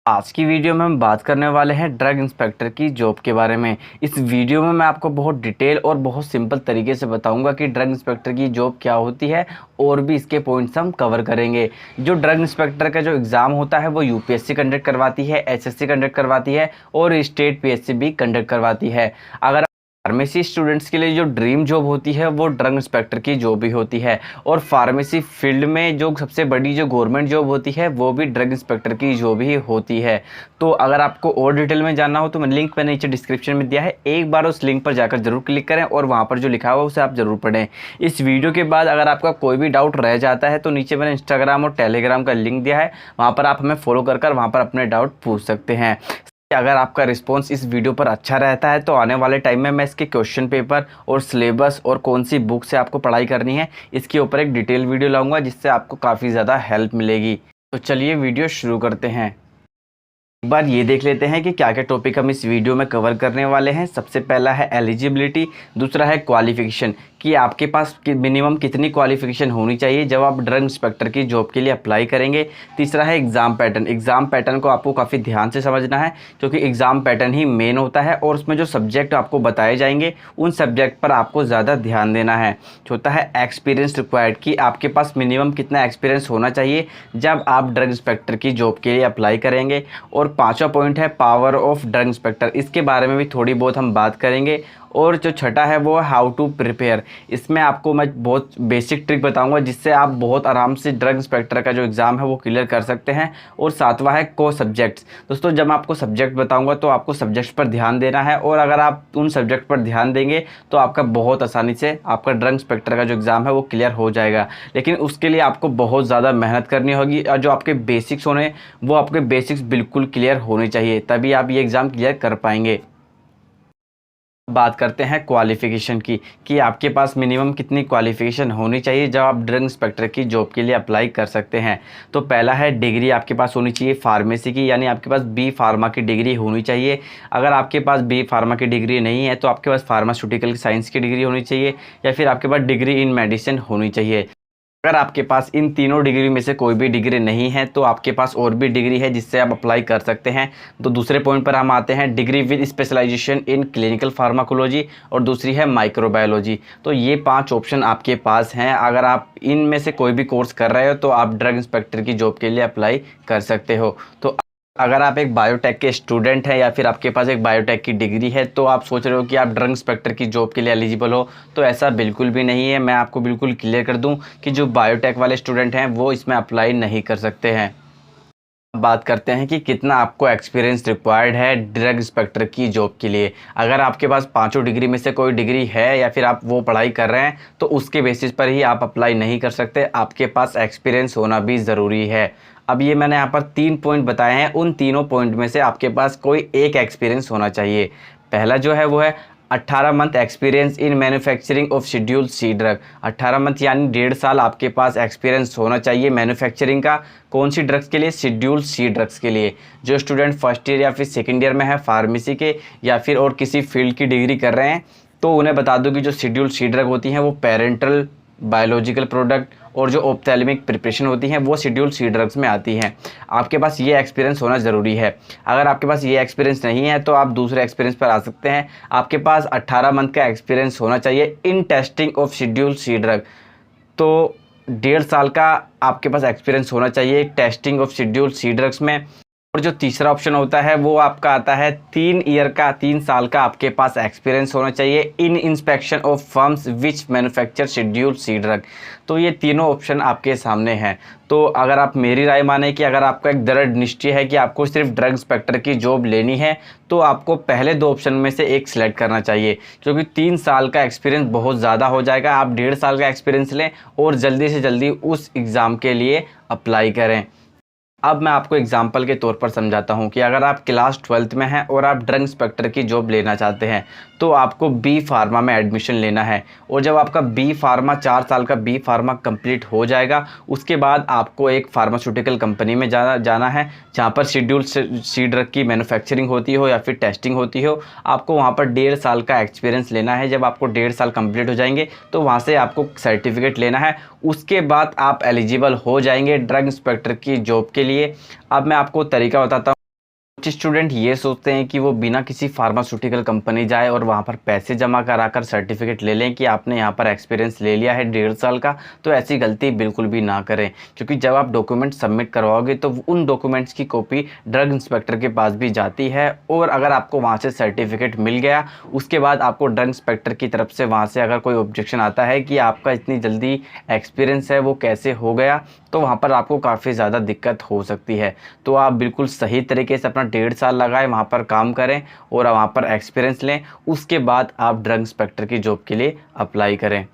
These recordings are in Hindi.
आज की वीडियो में हम बात करने वाले हैं ड्रग इंस्पेक्टर की जॉब के बारे में। इस वीडियो में मैं आपको बहुत डिटेल और बहुत सिंपल तरीके से बताऊंगा कि ड्रग इंस्पेक्टर की जॉब क्या होती है और भी इसके पॉइंट्स हम कवर करेंगे। जो ड्रग इंस्पेक्टर का जो एग्ज़ाम होता है वो यूपीएससी कंडक्ट करवाती है, एसएससी कंडक्ट करवाती है और स्टेट पीएससी भी कंडक्ट करवाती है। अगर फार्मेसी स्टूडेंट्स के लिए जो ड्रीम जॉब होती है वो ड्रग इंस्पेक्टर की जॉब ही होती है, और फार्मेसी फील्ड में जो सबसे बड़ी जो गवर्नमेंट जॉब होती है वो भी ड्रग इंस्पेक्टर की जॉब ही होती है। तो अगर आपको और डिटेल में जानना हो तो मैंने लिंक मैंने नीचे डिस्क्रिप्शन में दिया है, एक बार उस लिंक पर जाकर जरूर क्लिक करें और वहाँ पर जो लिखा हुआ उसे आप जरूर पढ़ें। इस वीडियो के बाद अगर आपका कोई भी डाउट रह जाता है तो नीचे मैंने इंस्टाग्राम और टेलीग्राम का लिंक दिया है, वहाँ पर आप हमें फॉलो कर वहाँ पर अपने डाउट पूछ सकते हैं। अगर आपका रिस्पांस इस वीडियो पर अच्छा रहता है तो आने वाले टाइम में मैं इसके क्वेश्चन पेपर और सिलेबस और कौन सी बुक से आपको पढ़ाई करनी है इसके ऊपर एक डिटेल वीडियो लाऊंगा, जिससे आपको काफ़ी ज़्यादा हेल्प मिलेगी। तो चलिए वीडियो शुरू करते हैं। एक बार ये देख लेते हैं कि क्या क्या टॉपिक हम इस वीडियो में कवर करने वाले हैं। सबसे पहला है एलिजिबिलिटी, दूसरा है क्वालिफिकेशन कि आपके पास मिनिमम कितनी क्वालिफिकेशन होनी चाहिए जब आप ड्रग इंस्पेक्टर की जॉब के लिए अप्लाई करेंगे। तीसरा है एग्ज़ाम पैटर्न। एग्ज़ाम पैटर्न को आपको काफ़ी ध्यान से समझना है क्योंकि एग्ज़ाम पैटर्न ही मेन होता है और उसमें जो सब्जेक्ट आपको बताए जाएंगे उन सब्जेक्ट पर आपको ज़्यादा ध्यान देना है। चौथा है एक्सपीरियंस रिक्वायर्ड कि आपके पास मिनिमम कितना एक्सपीरियंस होना चाहिए जब आप ड्रग इंस्पेक्टर की जॉब के लिए अप्लाई करेंगे। और पांचवा पॉइंट है पावर ऑफ ड्रग इंस्पेक्टर, इसके बारे में भी थोड़ी बहुत हम बात करेंगे। और जो छठा है वो है हाउ टू प्रिपेयर, इसमें आपको मैं बहुत बेसिक ट्रिक बताऊंगा जिससे आप बहुत आराम से ड्रग इंस्पेक्टर का जो एग्ज़ाम है वो क्लियर कर सकते हैं। और सातवां है को सब्जेक्ट्स। दोस्तों जब मैं आपको सब्जेक्ट बताऊंगा तो आपको सब्जेक्ट्स पर ध्यान देना है, और अगर आप उन सब्जेक्ट पर ध्यान देंगे तो आपका बहुत आसानी से आपका ड्रग इंस्पेक्टर का जो एग्ज़ाम है वो क्लियर हो जाएगा। लेकिन उसके लिए आपको बहुत ज़्यादा मेहनत करनी होगी, और जो आपके बेसिक्स होने वो आपके बेसिक्स बिल्कुल क्लियर होने चाहिए, तभी आप ये एग्ज़ाम क्लियर कर पाएंगे। बात करते हैं क्वालिफ़िकेशन की कि आपके पास मिनिमम कितनी क्वालिफ़िकेशन होनी चाहिए जब आप ड्रग इंस्पेक्टर की जॉब के लिए अप्लाई कर सकते हैं। तो पहला है डिग्री आपके पास होनी चाहिए फार्मेसी की, यानी आपके पास बी फार्मा की डिग्री होनी चाहिए। अगर आपके पास बी फार्मा की डिग्री नहीं है तो आपके पास फार्मास्यूटिकल साइंस की डिग्री होनी चाहिए, या फिर आपके पास डिग्री इन मेडिसिन होनी चाहिए। अगर आपके पास इन तीनों डिग्री में से कोई भी डिग्री नहीं है तो आपके पास और भी डिग्री है जिससे आप अप्लाई कर सकते हैं। तो दूसरे पॉइंट पर हम आते हैं, degree with specialisation in clinical pharmacology, और दूसरी है माइक्रोबायोलॉजी। तो ये 5 ऑप्शन आपके पास हैं। अगर आप इनमें से कोई भी कोर्स कर रहे हो तो आप ड्रग इंस्पेक्टर की जॉब के लिए अप्लाई कर सकते हो। तो अगर आप एक बायोटेक के स्टूडेंट हैं या फिर आपके पास एक बायोटेक की डिग्री है तो आप सोच रहे हो कि आप ड्रग इंस्पेक्टर की जॉब के लिए एलिजिबल हो, तो ऐसा बिल्कुल भी नहीं है। मैं आपको बिल्कुल क्लियर कर दूं कि जो बायोटेक वाले स्टूडेंट हैं वो इसमें अप्लाई नहीं कर सकते हैं। बात करते हैं कि कितना आपको एक्सपीरियंस रिक्वायर्ड है ड्रग इंस्पेक्टर की जॉब के लिए। अगर आपके पास पांचों डिग्री में से कोई डिग्री है या फिर आप वो पढ़ाई कर रहे हैं तो उसके बेसिस पर ही आप अप्लाई नहीं कर सकते, आपके पास एक्सपीरियंस होना भी ज़रूरी है। अब ये मैंने यहाँ पर 3 पॉइंट बताए हैं, उन तीनों पॉइंट में से आपके पास कोई एक एक्सपीरियंस होना चाहिए। पहला जो है वो है 18 month experience in manufacturing of schedule C drug. 18 month यानी 1.5 साल आपके पास एक्सपीरियंस होना चाहिए मैन्युफैक्चरिंग का। कौन सी ड्रग्स के लिए? शेड्यूल सी ड्रग्स के लिए। जो स्टूडेंट फर्स्ट ईयर या फिर सेकेंड ईयर में है फार्मेसी के या फिर और किसी फील्ड की डिग्री कर रहे हैं तो उन्हें बता दूं कि जो शेड्यूल सी ड्रग होती हैं वो पेरेंटल बायोलॉजिकल प्रोडक्ट और जो ऑप्थेल्मिक प्रिपरेशन होती हैं वो शेड्यूल सी ड्रग्स में आती हैं। आपके पास ये एक्सपीरियंस होना ज़रूरी है। अगर आपके पास ये एक्सपीरियंस नहीं है तो आप दूसरे एक्सपीरियंस पर आ सकते हैं। आपके पास 18 मंथ का एक्सपीरियंस होना चाहिए in testing of schedule C drug. तो 1.5 साल का आपके पास एक्सपीरियंस होना चाहिए testing of schedule C drugs में। और जो तीसरा ऑप्शन होता है वो आपका आता है 3 साल का आपके पास एक्सपीरियंस होना चाहिए in inspection of firms which manufacture schedule C drug. तो ये तीनों ऑप्शन आपके सामने हैं। तो अगर आप मेरी राय माने कि अगर आपका एक दृढ़ निश्चय है कि आपको सिर्फ ड्रग इंस्पेक्टर की जॉब लेनी है तो आपको पहले 2 ऑप्शन में से एक सिलेक्ट करना चाहिए, क्योंकि 3 साल का एक्सपीरियंस बहुत ज़्यादा हो जाएगा। आप 1.5 साल का एक्सपीरियंस लें और जल्दी से जल्दी उस एग्ज़ाम के लिए अप्लाई करें। अब मैं आपको एग्जाम्पल के तौर पर समझाता हूं कि अगर आप क्लास 12th में हैं और आप ड्रग इंस्पेक्टर की जॉब लेना चाहते हैं तो आपको बी फार्मा में एडमिशन लेना है। और जब आपका बी फार्मा 4 साल का बी फार्मा कंप्लीट हो जाएगा उसके बाद आपको एक फार्मास्यूटिकल कंपनी में जाना है जहां पर शेड्यूल सी ड्रग की मैन्युफैक्चरिंग होती हो या फिर टेस्टिंग होती हो। आपको वहां पर 1.5 साल का एक्सपीरियंस लेना है। जब आपको 1.5 साल कंप्लीट हो जाएंगे तो वहाँ से आपको सर्टिफिकेट लेना है। उसके बाद आप एलिजिबल हो जाएंगे ड्रग इंस्पेक्टर की जॉब के लिए। अब मैं आपको तरीका बताता हूँ। कुछ स्टूडेंट ये सोचते हैं कि वो बिना किसी फार्मास्यूटिकल कंपनी जाए और वहाँ पर पैसे जमा कराकर सर्टिफिकेट ले लें कि आपने यहाँ पर एक्सपीरियंस ले लिया है 1.5 साल का। तो ऐसी गलती बिल्कुल भी ना करें, क्योंकि जब आप डॉक्यूमेंट सबमिट करवाओगे तो उन डॉक्यूमेंट्स की कॉपी ड्रग इंस्पेक्टर के पास भी जाती है, और अगर आपको वहाँ से सर्टिफिकेट मिल गया, उसके बाद आपको ड्रग इंस्पेक्टर की तरफ से वहाँ से अगर कोई ऑब्जेक्शन आता है कि आपका इतनी जल्दी एक्सपीरियंस है वो कैसे हो गया, तो वहाँ पर आपको काफ़ी ज़्यादा दिक्कत हो सकती है। तो आप बिल्कुल सही तरीके से अपना 1.5 साल लगाएं, वहाँ पर काम करें और वहाँ पर एक्सपीरियंस लें, उसके बाद आप ड्रग इंस्पेक्टर की जॉब के लिए अप्लाई करें।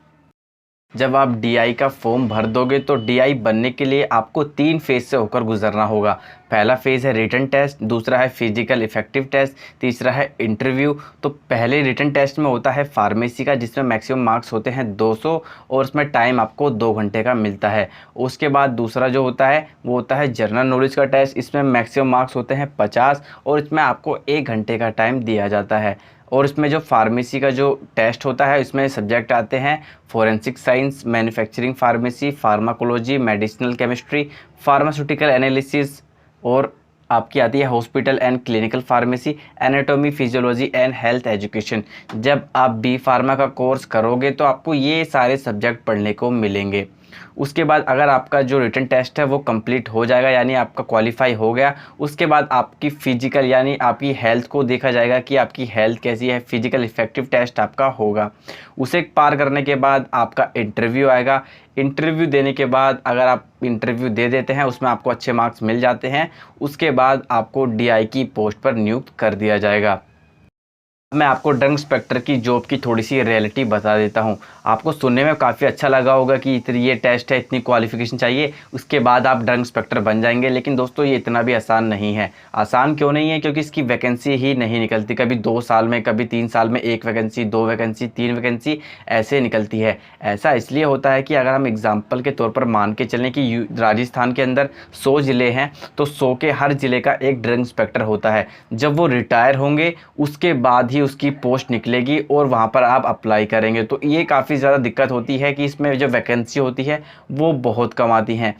जब आप डीआई का फॉर्म भर दोगे तो डीआई बनने के लिए आपको 3 फेज़ से होकर गुजरना होगा। पहला फेज़ है रिटन टेस्ट, दूसरा है फिजिकल इफेक्टिव टेस्ट, तीसरा है इंटरव्यू। तो पहले रिटन टेस्ट में होता है फार्मेसी का, जिसमें मैक्सिमम मार्क्स होते हैं 200 और उसमें टाइम आपको 2 घंटे का मिलता है। उसके बाद दूसरा जो होता है वो होता है जनरल नॉलेज का टेस्ट, इसमें मैक्सिमम मार्क्स होते हैं 50 और इसमें आपको 1 घंटे का टाइम दिया जाता है। और इसमें जो फार्मेसी का जो टेस्ट होता है इसमें सब्जेक्ट आते हैं forensic science, manufacturing pharmacy, pharmacology, medicinal chemistry, pharmaceutical analysis, और आपकी आती है hospital and clinical pharmacy, anatomy, physiology and health education. जब आप बी फार्मा का कोर्स करोगे तो आपको ये सारे सब्जेक्ट पढ़ने को मिलेंगे। उसके बाद अगर आपका जो रिटन टेस्ट है वो कंप्लीट हो जाएगा, यानी आपका क्वालिफाई हो गया, उसके बाद आपकी फ़िजिकल यानी आपकी हेल्थ को देखा जाएगा कि आपकी हेल्थ कैसी है। फिजिकल इफेक्टिव टेस्ट आपका होगा। उसे पार करने के बाद आपका इंटरव्यू आएगा। इंटरव्यू देने के बाद अगर आप इंटरव्यू दे देते हैं, उसमें आपको अच्छे मार्क्स मिल जाते हैं, उसके बाद आपको डीआई की पोस्ट पर नियुक्त कर दिया जाएगा। मैं आपको ड्रग इंस्पेक्टर की जॉब की थोड़ी सी रियलिटी बता देता हूं। आपको सुनने में काफ़ी अच्छा लगा होगा कि इतनी ये टेस्ट है, इतनी क्वालिफिकेशन चाहिए, उसके बाद आप ड्रग इंस्पेक्टर बन जाएंगे। लेकिन दोस्तों ये इतना भी आसान नहीं है। आसान क्यों नहीं है? क्योंकि इसकी वैकेंसी ही नहीं निकलती। कभी 2 साल में, कभी 3 साल में 1 वैकेंसी, 2 वैकेंसी, 3 वैकेंसी ऐसे निकलती है। ऐसा इसलिए होता है कि अगर हम एग्जाम्पल के तौर पर मान के चलें कि राजस्थान के अंदर 100 ज़िले हैं, तो 100 के हर ज़िले का एक ड्रग इंस्पेक्टर होता है। जब वो रिटायर होंगे उसके बाद ही उसकी पोस्ट निकलेगी और वहाँ पर आप अप्लाई करेंगे। तो ये काफ़ी ज़्यादा दिक्कत होती है कि इसमें जो वैकेंसी होती है वो बहुत कम आती हैं।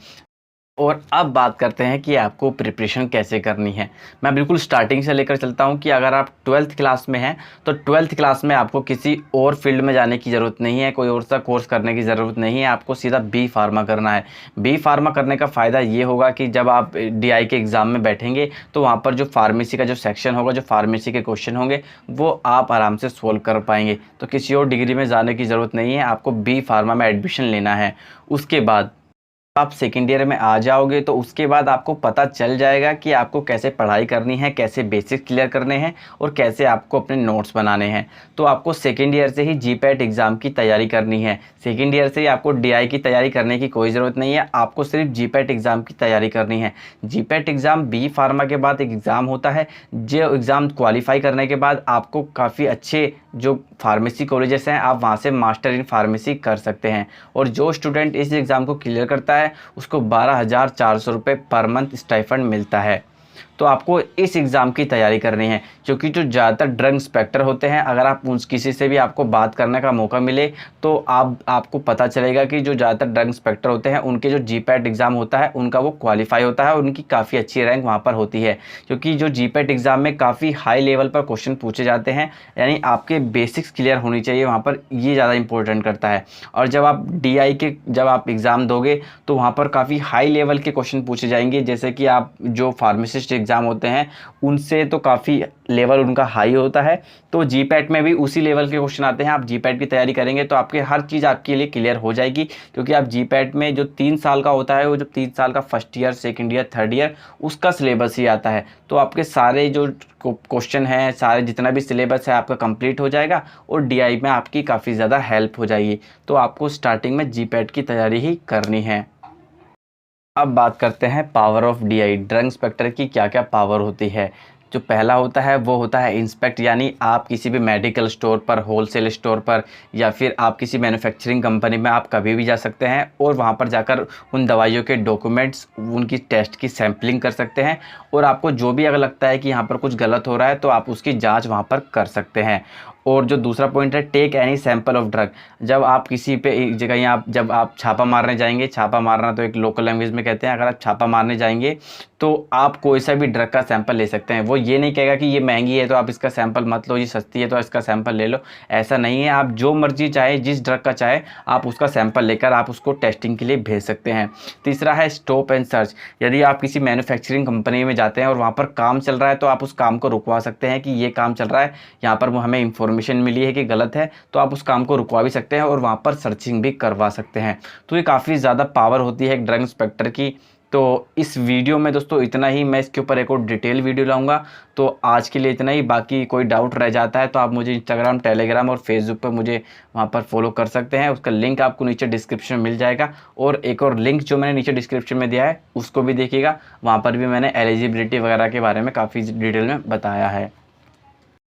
और अब बात करते हैं कि आपको प्रिपरेशन कैसे करनी है। मैं बिल्कुल स्टार्टिंग से लेकर चलता हूं कि अगर आप 12th क्लास में हैं तो 12th क्लास में आपको किसी और फील्ड में जाने की ज़रूरत नहीं है, कोई और सा कोर्स करने की ज़रूरत नहीं है। आपको सीधा बी फार्मा करना है। बी फार्मा करने का फ़ायदा ये होगा कि जब आप डीआई के एग्ज़ाम में बैठेंगे तो वहाँ पर जो फार्मेसी का जो सेक्शन होगा, जो फार्मेसी के क्वेश्चन होंगे, वो आप आराम से सोल्व कर पाएंगे। तो किसी और डिग्री में जाने की ज़रूरत नहीं है, आपको बी फार्मा में एडमिशन लेना है। उसके बाद आप सेकेंड ईयर में आ जाओगे तो उसके बाद आपको पता चल जाएगा कि आपको कैसे पढ़ाई करनी है, कैसे बेसिक्स क्लियर करने हैं और कैसे आपको अपने नोट्स बनाने हैं। तो आपको सेकेंड ईयर से ही जीपैट एग्ज़ाम की तैयारी करनी है। सेकेंड ईयर से ही आपको डीआई की तैयारी करने की कोई ज़रूरत नहीं है, आपको सिर्फ जीपैट एग्ज़ाम की तैयारी करनी है। जीपैट एग्ज़ाम बी फार्मा के बाद एक एग्ज़ाम होता है, जो एग्ज़ाम क्वालिफाई करने के बाद आपको काफ़ी अच्छे जो फार्मेसी कॉलेजेस हैं, आप वहाँ से मास्टर इन फार्मेसी कर सकते हैं। और जो स्टूडेंट इस एग्ज़ाम को क्लियर करता है उसको 12,400 रुपये पर मंथ स्टाइफंड मिलता है। तो आपको इस एग्ज़ाम की तैयारी करनी है, क्योंकि जो ज़्यादातर ड्रग इंस्पेक्टर होते हैं, अगर आप किसी से भी आपको बात करने का मौका मिले तो आपको पता चलेगा कि जो ज़्यादातर ड्रग इंस्पेक्टर होते हैं उनके जो जीपैट एग्ज़ाम होता है उनका वो क्वालिफाई होता है और उनकी काफ़ी अच्छी रैंक वहाँ पर होती है। क्योंकि जो जीपैट एग्ज़ाम में काफ़ी हाई लेवल पर क्वेश्चन पूछे जाते हैं, यानी आपके बेसिक्स क्लियर होनी चाहिए वहाँ पर, ये ज़्यादा इंपॉर्टेंट करता है। और जब आप डीआई के जब आप एग्ज़ाम दोगे तो वहाँ पर काफ़ी हाई लेवल के क्वेश्चन पूछे जाएंगे, जैसे कि आप जो फार्मासिस्ट एग्ज़ाम होते हैं उनसे तो काफ़ी लेवल उनका हाई होता है। तो जीपैट में भी उसी लेवल के क्वेश्चन आते हैं। आप जीपैट की तैयारी करेंगे तो आपके हर चीज़ आपके लिए क्लियर हो जाएगी, क्योंकि आप जीपैट में जो 3 साल का होता है, वो जो 3 साल का first year, second year, third year, उसका सिलेबस ही आता है। तो आपके सारे जो क्वेश्चन हैं, सारे जितना भी सिलेबस है आपका कंप्लीट हो जाएगा और डीआई में आपकी काफ़ी ज़्यादा हेल्प हो जाएगी। तो आपको स्टार्टिंग में जीपैट की तैयारी ही करनी है। अब बात करते हैं power of DI. Drug inspector की क्या क्या पावर होती है। जो पहला होता है वो होता है इंस्पेक्ट, यानी आप किसी भी मेडिकल स्टोर पर, होलसेल स्टोर पर या फिर आप किसी मैन्युफैक्चरिंग कंपनी में आप कभी भी जा सकते हैं और वहाँ पर जाकर उन दवाइयों के डॉक्यूमेंट्स, उनकी टेस्ट की सैम्पलिंग कर सकते हैं। और आपको जो भी अगर लगता है कि यहाँ पर कुछ गलत हो रहा है तो आप उसकी जाँच वहाँ पर कर सकते हैं। और जो दूसरा पॉइंट है, take any sample of drug. जब आप किसी पे एक जगह या आप जब आप छापा मारने जाएंगे, छापा मारना तो एक लोकल लैंग्वेज में कहते हैं, अगर आप छापा मारने जाएंगे तो आप कोई सा भी ड्रग का सैंपल ले सकते हैं। वो ये नहीं कहेगा कि ये महंगी है तो आप इसका सैंपल मत लो, ये सस्ती है तो इसका सैंपल ले लो, ऐसा नहीं है। आप जो मर्जी चाहे, जिस ड्रग का चाहे, आप उसका सैंपल लेकर आप उसको टेस्टिंग के लिए भेज सकते हैं। तीसरा है स्टॉप एंड सर्च। यदि आप किसी मैन्युफैक्चरिंग कंपनी में जाते हैं और वहाँ पर काम चल रहा है तो आप उस काम को रुकवा सकते हैं कि ये काम चल रहा है, यहाँ पर वो हमें इंफॉर्मेशन मिली है कि गलत है, तो आप उस काम को रुकवा भी सकते हैं और वहाँ पर सर्चिंग भी करवा सकते हैं। तो ये काफ़ी ज़्यादा पावर होती है एक ड्रग इंस्पेक्टर की। तो इस वीडियो में दोस्तों इतना ही, मैं इसके ऊपर एक और डिटेल वीडियो लाऊंगा। तो आज के लिए इतना ही, बाकी कोई डाउट रह जाता है तो आप मुझे इंस्टाग्राम, टेलीग्राम और फेसबुक पर मुझे वहाँ पर फॉलो कर सकते हैं। उसका लिंक आपको नीचे डिस्क्रिप्शन में मिल जाएगा। और एक और लिंक जो मैंने नीचे डिस्क्रिप्शन में दिया है उसको भी देखिएगा, वहाँ पर भी मैंने एलिजिबिलिटी वगैरह के बारे में काफ़ी डिटेल में बताया है।